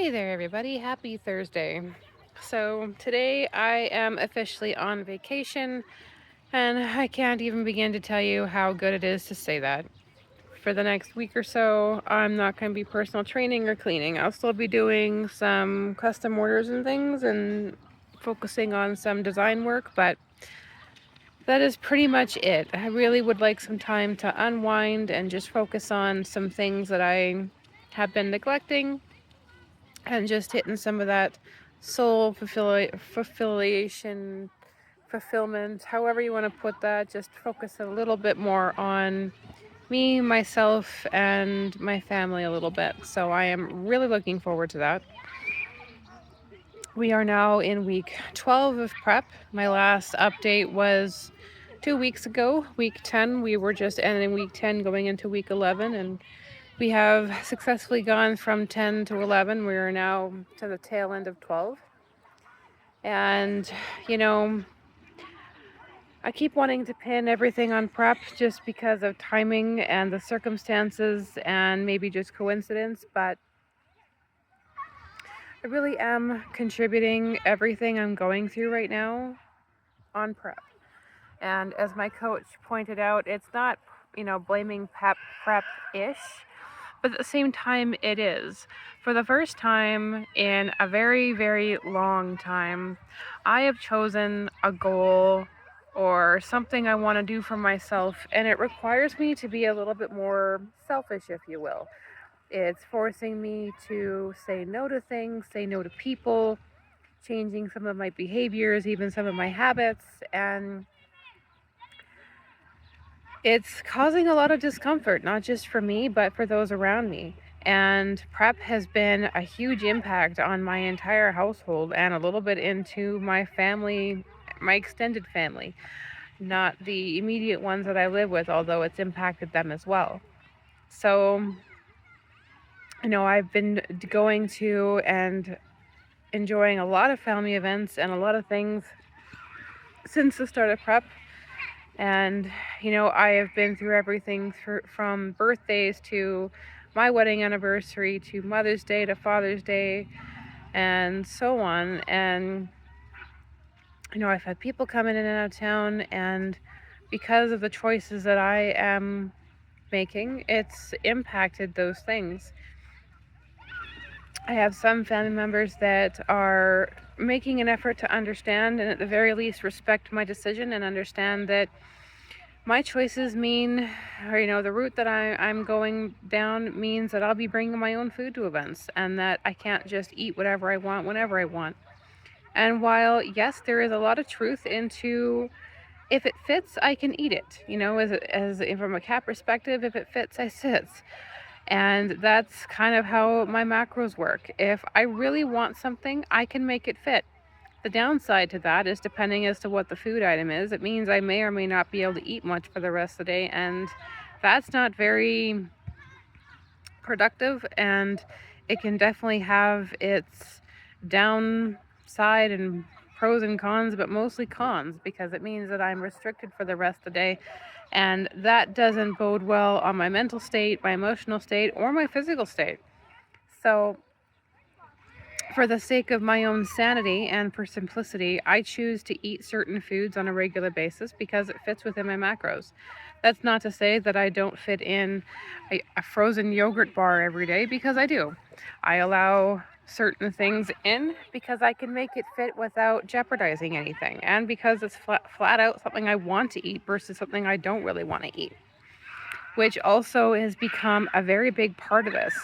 Hey there, everybody. Happy Thursday. So, today I am officially on vacation, and I can't even begin to tell you how good it is to say that. For the next week or so, I'm not going to be personal training or cleaning. I'll still be doing some custom orders and things and focusing on some design work, but that is pretty much it. I really would like some time to unwind and just focus on some things that I have been neglecting and just hitting some of that fulfillment, however you want to put that. Just focus a little bit more on me, myself, and my family a little bit. So I am really looking forward to that. We are now in week 12 of prep. My last update was 2 weeks ago, week 10. We were just ending week 10, going into week 11, and we have successfully gone from 10 to 11. We are now to the tail end of 12. And, you know, I keep wanting to pin everything on prep just because of timing and the circumstances and maybe just coincidence, but I really am contributing everything I'm going through right now on prep. And as my coach pointed out, it's not, blaming prep ish, but at the same time, it is. For the first time in a very, very long time, I have chosen a goal or something I want to do for myself, and it requires me to be a little bit more selfish, if you will. It's forcing me to say no to things, say no to people, changing some of my behaviors, even some of my habits, and it's causing a lot of discomfort, not just for me, but for those around me. And prep has been a huge impact on my entire household and a little bit into my family, my extended family, not the immediate ones that I live with, although it's impacted them as well. So, I've been going to and enjoying a lot of family events and a lot of things since the start of prep. And, I have been through everything from birthdays to my wedding anniversary to Mother's Day to Father's Day and so on. And, I've had people coming in and out of town. And because of the choices that I am making, it's impacted those things. I have some family members that are making an effort to understand and at the very least respect my decision and understand that my choices mean, or the route that I'm going down means that I'll be bringing my own food to events and that I can't just eat whatever I want whenever I want. And while, yes, there is a lot of truth into if it fits, I can eat it. As from a cat perspective, if it fits, I sits. And that's kind of how my macros work. If I really want something, I can make it fit. The downside to that is depending as to what the food item is, it means I may or may not be able to eat much for the rest of the day, and that's not very productive, and it can definitely have its downside and pros and cons, but mostly cons because it means that I'm restricted for the rest of the day, and that doesn't bode well on my mental state, my emotional state, or my physical state. So for the sake of my own sanity and for simplicity, I choose to eat certain foods on a regular basis because it fits within my macros. That's not to say that I don't fit in a frozen yogurt bar every day because I do. I allow certain things in because I can make it fit without jeopardizing anything and because it's flat out something I want to eat versus something I don't really want to eat, which also has become a very big part of this.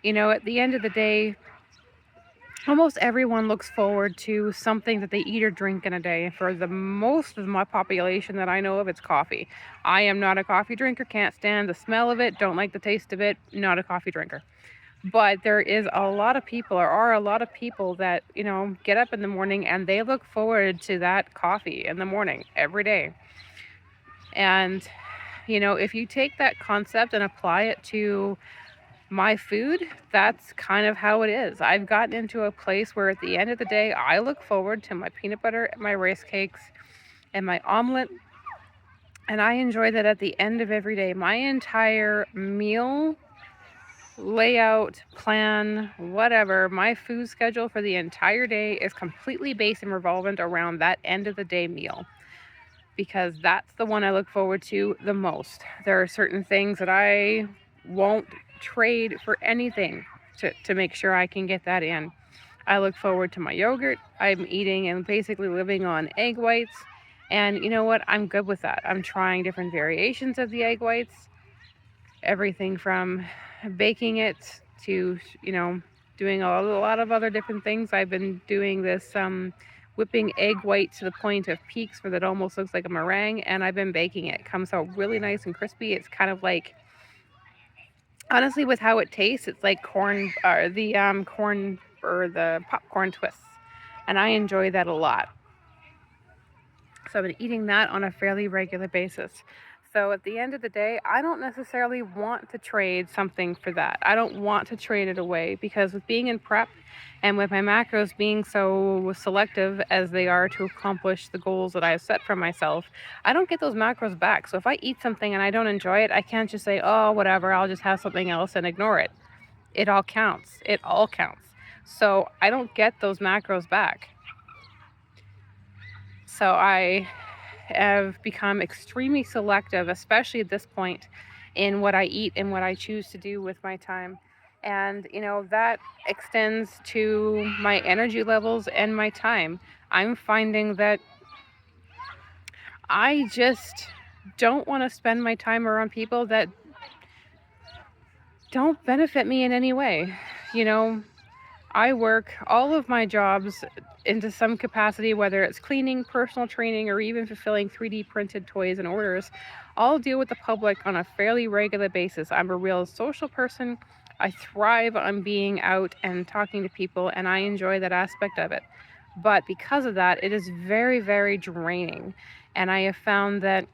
At the end of the day, almost everyone looks forward to something that they eat or drink in a day. For the most of my population that I know of, it's coffee. I am not a coffee drinker, can't stand the smell of it, don't like the taste of it, not a coffee drinker. But there is a lot of people, or are a lot of people that, get up in the morning and they look forward to that coffee in the morning every day. And, if you take that concept and apply it to my food, that's kind of how it is. I've gotten into a place where at the end of the day, I look forward to my peanut butter and my rice cakes and my omelet. And I enjoy that at the end of every day. My entire meal layout, plan, whatever, my food schedule for the entire day is completely based and revolvent around that end of the day meal because that's the one I look forward to the most. There are certain things that I won't trade for anything to make sure I can get that in. I look forward to my yogurt. I'm eating and basically living on egg whites. And you know what? I'm good with that. I'm trying different variations of the egg whites, everything from baking it to, doing a lot of other different things. I've been doing this whipping egg white to the point of peaks where it almost looks like a meringue, and I've been baking it. It comes out really nice and crispy. It's kind of like, honestly, with how it tastes, it's like corn or the corn or the popcorn twists, and I enjoy that a lot. So I've been eating that on a fairly regular basis. So at the end of the day, I don't necessarily want to trade something for that. I don't want to trade it away because with being in prep and with my macros being so selective as they are to accomplish the goals that I've set for myself, I don't get those macros back. So if I eat something and I don't enjoy it, I can't just say, oh, whatever, I'll just have something else and ignore it. It all counts. It all counts. So I don't get those macros back. So I have become extremely selective, especially at this point, in what I eat and what I choose to do with my time. And, that extends to my energy levels and my time. I'm finding that I just don't want to spend my time around people that don't benefit me in any way. You know, I work all of my jobs into some capacity, whether it's cleaning, personal training, or even fulfilling 3D printed toys and orders. I'll deal with the public on a fairly regular basis. I'm a real social person. I thrive on being out and talking to people, and I enjoy that aspect of it. But because of that, it is very, very draining. And I have found that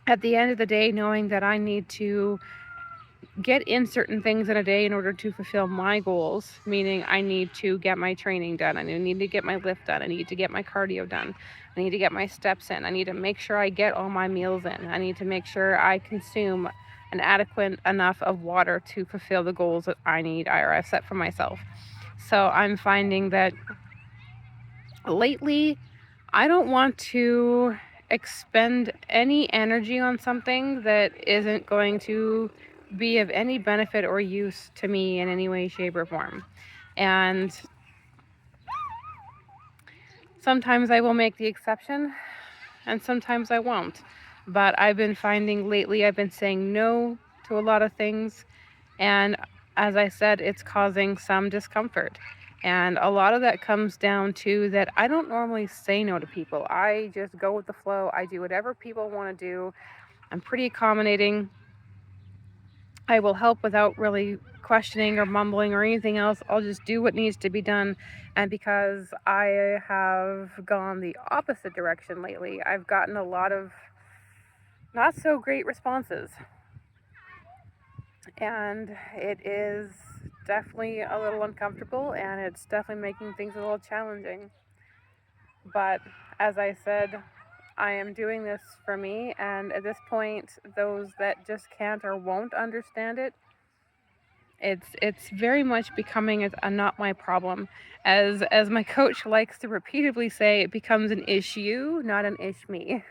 at the end of the day, knowing that I need to get in certain things in a day in order to fulfill my goals, meaning I need to get my training done, I need to get my lift done, I need to get my cardio done, I need to get my steps in, I need to make sure I get all my meals in, I need to make sure I consume an adequate enough of water to fulfill the goals that I need or I've set for myself. So I'm finding that lately I don't want to expend any energy on something that isn't going to be of any benefit or use to me in any way, shape, or form. And sometimes I will make the exception and sometimes I won't. But I've been finding lately, I've been saying no to a lot of things. And as I said, it's causing some discomfort. And a lot of that comes down to that I don't normally say no to people. I just go with the flow. I do whatever people want to do. I'm pretty accommodating. I will help without really questioning or mumbling or anything else. I'll just do what needs to be done. And because I have gone the opposite direction lately, I've gotten a lot of not so great responses. And it is definitely a little uncomfortable and it's definitely making things a little challenging. But as I said, I am doing this for me, and at this point, those that just can't or won't understand it, it's very much becoming a not my problem. As my coach likes to repeatedly say, it becomes an issue, not an ish me.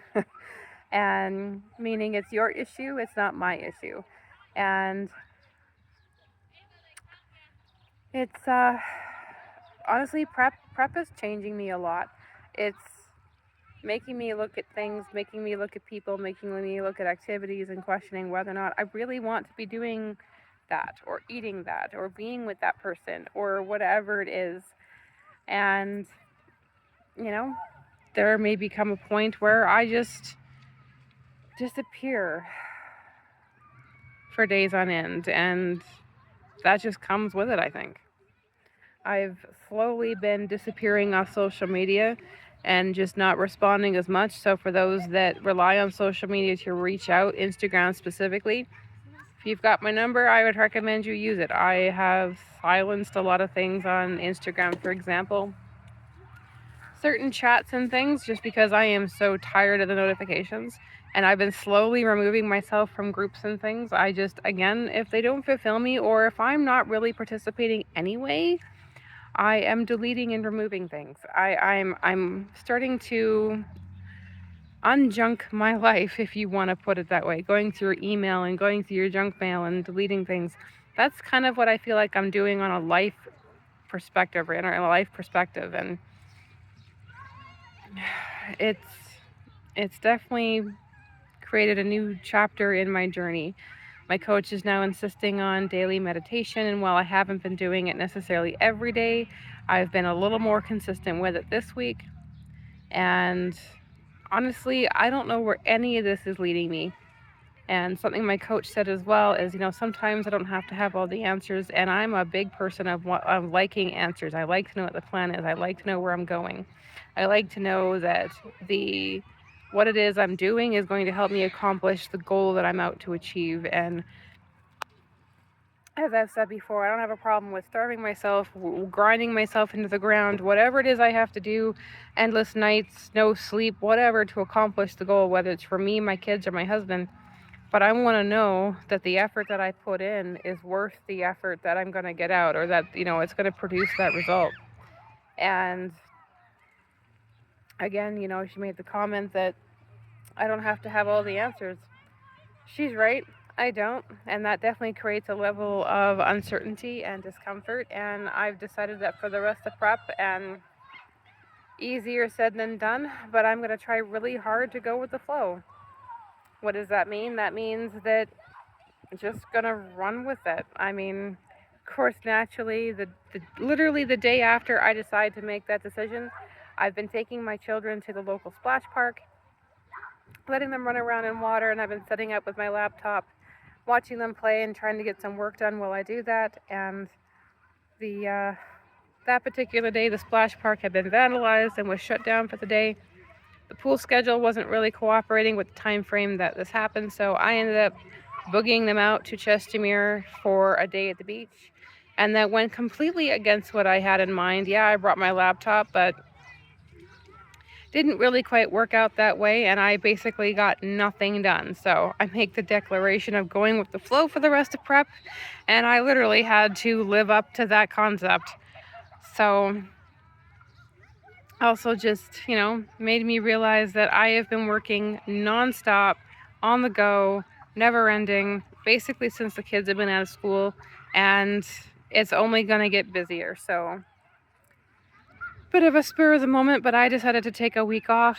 And meaning it's your issue, it's not my issue. And it's honestly prep is changing me a lot. It's making me look at things, making me look at people, making me look at activities and questioning whether or not I really want to be doing that or eating that or being with that person or whatever it is. And, you know, there may become a point where I just disappear for days on end. And that just comes with it, I think. I've slowly been disappearing off social media and just not responding as much. So, for those that rely on social media to reach out, Instagram specifically, if you've got my number, I would recommend you use it. I have silenced a lot of things on Instagram, for example. certain chats and things just because I am so tired of the notifications. And I've been slowly removing myself from groups and things. I just, again, if they don't fulfill me or if I'm not really participating anyway, I am deleting and removing things. I'm starting to unjunk my life, if you want to put it that way. Going through your email and going through your junk mail and deleting things. That's kind of what I feel like I'm doing on a life perspective, or in a life perspective, and it's it's definitely created a new chapter in my journey. My coach is now insisting on daily meditation, and while I haven't been doing it necessarily every day, I've been a little more consistent with it this week. And honestly, I don't know where any of this is leading me. And something my coach said as well is, sometimes I don't have to have all the answers. And I'm a big person of liking answers. I like to know what the plan is. I like to know where I'm going. I like to know that what it is I'm doing is going to help me accomplish the goal that I'm out to achieve. And as I've said before, I don't have a problem with starving myself, grinding myself into the ground, whatever it is I have to do, endless nights, no sleep, whatever, to accomplish the goal, whether it's for me, my kids, or my husband. But I want to know that the effort that I put in is worth the effort that I'm going to get out, or that, it's going to produce that result. And again, she made the comment that I don't have to have all the answers. She's right. I don't. And that definitely creates a level of uncertainty and discomfort. And I've decided that for the rest of prep, and easier said than done, but I'm going to try really hard to go with the flow. What does that mean? That means that I'm just going to run with it. I mean, of course, naturally, literally the day after I decide to make that decision, I've been taking my children to the local splash park, letting them run around in water, and I've been setting up with my laptop, watching them play and trying to get some work done while I do that. And that particular day, the splash park had been vandalized and was shut down for the day. The pool schedule wasn't really cooperating with the time frame that this happened, so I ended up boogieing them out to Chestermere for a day at the beach. And that went completely against what I had in mind. Yeah, I brought my laptop, but didn't really quite work out that way, and I basically got nothing done. So I make the declaration of going with the flow for the rest of prep, and I literally had to live up to that concept. So also just, made me realize that I have been working nonstop, on the go, never ending, basically since the kids have been out of school, and it's only going to get busier. So bit of a spur of the moment, but I decided to take a week off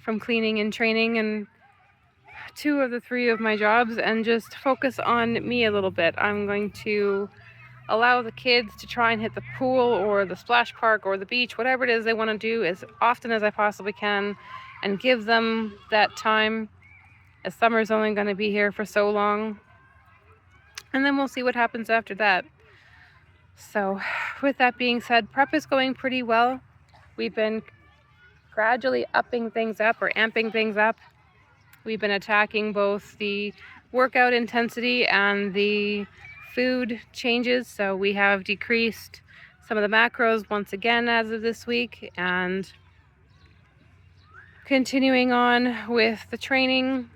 from cleaning and training and 2 of the 3 of my jobs, and just focus on me a little bit. I'm going to allow the kids to try and hit the pool or the splash park or the beach, whatever it is they want to do, as often as I possibly can, and give them that time, as summer's only going to be here for so long. And then we'll see what happens after that. So with that being said, prep is going pretty well. We've been gradually upping things up, or amping things up. We've been attacking both the workout intensity and the food changes. So we have decreased some of the macros once again as of this week, and continuing on with the training.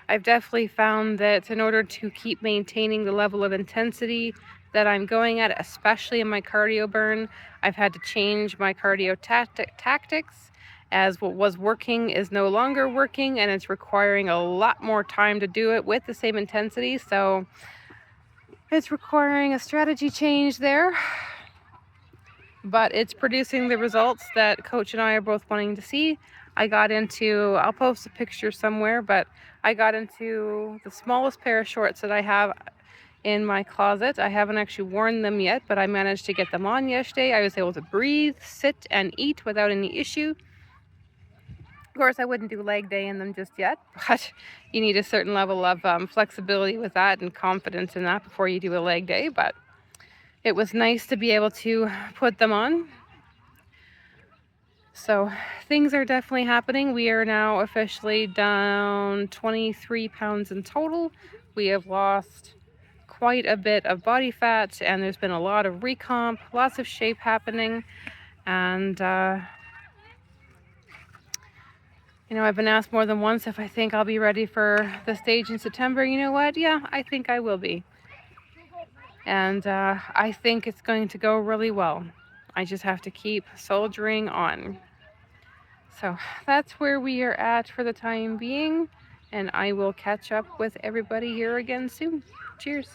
I've definitely found that in order to keep maintaining the level of intensity that I'm going at, especially in my cardio burn, I've had to change my cardio tactics, as what was working is no longer working, and it's requiring a lot more time to do it with the same intensity. So it's requiring a strategy change there, but it's producing the results that Coach and I are both wanting to see. I'll post a picture somewhere, but I got into the smallest pair of shorts that I have in my closet. I haven't actually worn them yet, but I managed to get them on yesterday. I was able to breathe, sit, and eat without any issue. Of course, I wouldn't do leg day in them just yet, but you need a certain level of flexibility with that and confidence in that before you do a leg day. But it was nice to be able to put them on. So things are definitely happening. We are now officially down 23 pounds in total. We have lost quite a bit of body fat, and there's been a lot of recomp, lots of shape happening. And, I've been asked more than once if I think I'll be ready for the stage in September. You know what? Yeah, I think I will be. And I think it's going to go really well. I just have to keep soldiering on. So that's where we are at for the time being. And I will catch up with everybody here again soon. Cheers.